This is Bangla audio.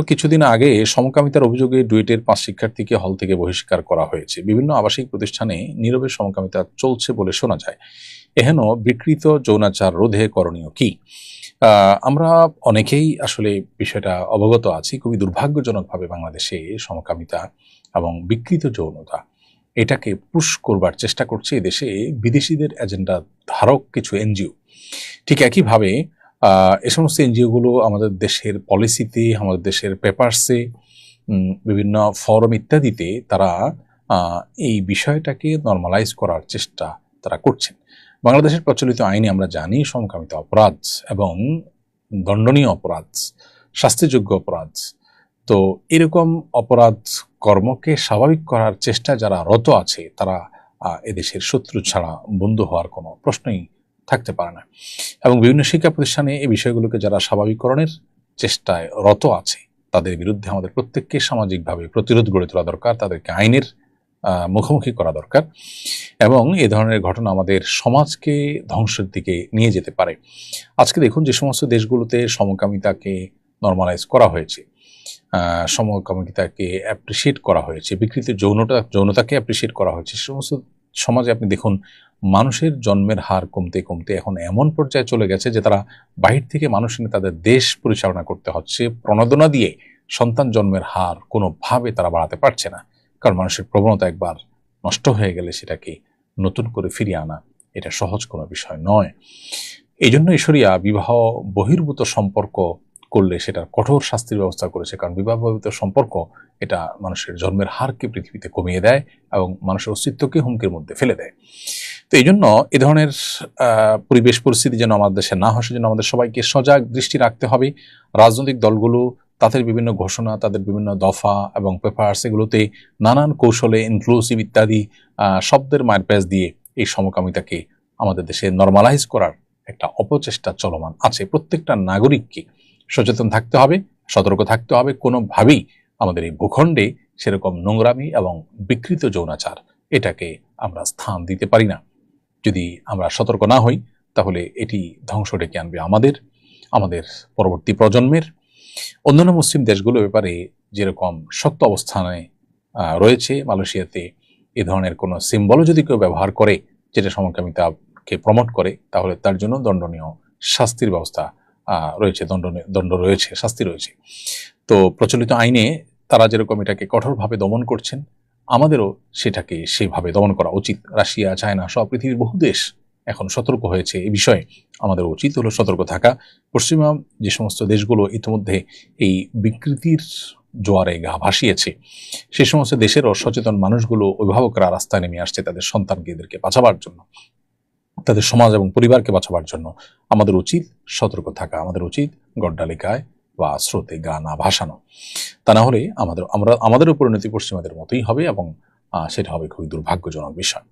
কিছুদিন আগে সমকামিতার অভিযোগে ডুয়েটের 5 শিক্ষার্থীকে হল থেকে বহিষ্কার করা হয়েছে। বিভিন্ন আবাসিক প্রতিষ্ঠানে নীরবে সমকামিতা চলছে বলে শোনা যায়। এহেন বিকৃত যৌনাচার রোধে করণীয় কি? আমরা অনেকেই আসলে বিষয়টা অবগত আছি। খুবই দুর্ভাগ্যজনকভাবে বাংলাদেশে সমকামিতা এবং বিকৃত যৌনতা এটাকে পুশ করবার চেষ্টা করছে এদেশে বিদেশিদের এজেন্ডা ধারক কিছু এনজিও। ঠিক একইভাবে এ সমস্ত এনজিওগুলো আমাদের দেশের পলিসিতে, আমাদের দেশের পেপারসে, বিভিন্ন ফরম ইত্যাদিতে তারা এই বিষয়টাকে নরমালাইজ করার চেষ্টা তারা করছেন। বাংলাদেশের প্রচলিত আইনে আমরা জানি সমকামিতা অপরাধ এবং দণ্ডনীয় অপরাধ, শাস্তিযোগ্য অপরাধ। তো এরকম অপরাধ কর্মকে স্বাভাবিক করার চেষ্টা যারা রত আছে তারা এদেশের শত্রু ছাড়া বন্ধু হওয়ার কোনো প্রশ্নই থাকতে পারে না। এবং বিভিন্ন শিক্ষা প্রতিষ্ঠানে এই বিষয়গুলোকে যারা স্বাভাবিককরণের চেষ্টায় রত আছে তাদের বিরুদ্ধে আমাদের প্রত্যেককে সামাজিকভাবে প্রতিরোধ গড়ে তোলা দরকার, তাদেরকে আইনের মুখোমুখি করা দরকার। এবং এ ধরনের ঘটনা আমাদের সমাজকে ধ্বংসের দিকে নিয়ে যেতে পারে। আজকে দেখুন যে সমস্ত দেশগুলোতে সমকামিতাকে নরমালাইজ করা হয়েছে, সমকামিতাকে অ্যাপ্রিসিয়েট করা হয়েছে, বিকৃত যৌনতাকে অ্যাপ্রিসিয়েট করা হয়েছে, সে সমস্ত সমাজে আপনি দেখুন মানুষের জন্মের হার কমতে কমতে এখন এমন পর্যায়ে চলে গেছে যে তারা বাহির থেকে মানুষ এনে তাদের দেশ পরিচালনা করতে হচ্ছে। প্রণোদনা দিয়ে সন্তান জন্মের হার কোনোভাবে তারা বাড়াতে পারছে না, কারণ মানুষের প্রবণতা একবার নষ্ট হয়ে গেলে সেটাকে নতুন করে ফিরিয়ে আনা এটা সহজ কোনো বিষয় নয়। এই জন্য শরিয়া বিবাহ বহির্ভূত সম্পর্ক করলে সেটার কঠোর শাস্তির ব্যবস্থা করেছে, কারণ বিবাহ বহির্ভূত সম্পর্ক এটা মানুষের জন্মের হারকে পৃথিবীতে কমিয়ে দেয় এবং মানুষের অস্তিত্বকে হুমকির মধ্যে ফেলে দেয়। তো এই জন্য এ ধরনের পরিবেশ পরিস্থিতি যেন আমাদের দেশে না হয় সেজন্য আমাদের সবাইকে সজাগ দৃষ্টি রাখতে হবে। রাজনৈতিক দলগুলো তাদের বিভিন্ন ঘোষণা, তাদের বিভিন্ন দফা এবং পেপারস এগুলোতে নানান কৌশলে ইনক্লুসিভ ইত্যাদি শব্দের মারপ্যাচ দিয়ে এই সমকামিতাকে আমাদের দেশে নরমালাইজ করার একটা অপচেষ্টা চলমান আছে। প্রত্যেকটা নাগরিককে সচেতন থাকতে হবে, সতর্ক থাকতে হবে। কোনোভাবেই আমাদের এই ভূখণ্ডে সেরকম নোংরামি এবং বিকৃত যৌনাচার এটাকে আমরা স্থান দিতে পারি না। যদি আমরা সতর্ক না হই তাহলে এটি ধ্বংস ডেকে আনবে আমাদের পরবর্তী প্রজন্মের। অন্যান্য মুসলিম দেশগুলো ব্যাপারে যেরকম শক্ত অবস্থানে রয়েছে, মালয়েশিয়াতে এ ধরনের কোনো সিম্বলও যদি কেউ ব্যবহার করে যেটা সমকামিতাকে প্রমোট করে তাহলে তার জন্য দণ্ডনীয় শাস্তির ব্যবস্থা রয়েছে, দণ্ড রয়েছে, শাস্তি রয়েছে। তো প্রচলিত আইনে তারা যেরকম এটাকে কঠোরভাবে দমন করছেন আমাদেরও সেটাকে সেভাবে দমন করা উচিত। রাশিয়া, চায়না সব পৃথিবীর বহু দেশ এখন সতর্ক হয়েছে এই বিষয়ে। আমাদের উচিত হলো সতর্ক থাকা। পশ্চিমা যে সমস্ত দেশগুলো ইতিমধ্যে এই বিকৃতির জোয়ারে গা ভাসিয়েছে সে সমস্ত দেশেরও সচেতন মানুষগুলো, অভিভাবকরা রাস্তায় নেমে আসছে তাদের সন্তানকে এদেরকে বাঁচাবার জন্য, তাদের সমাজ এবং পরিবারকে বাঁচাবার জন্য। আমাদের উচিত সতর্ক থাকা, আমাদের উচিত গড্ডালিকায় বা স্রোতে গা না ভাসানো। তা না হলে আমাদের পরিণতি পশ্চিমাদের মতোই হবে এবং সেটা হবে খুবই দুর্ভাগ্যজনক বিষয়।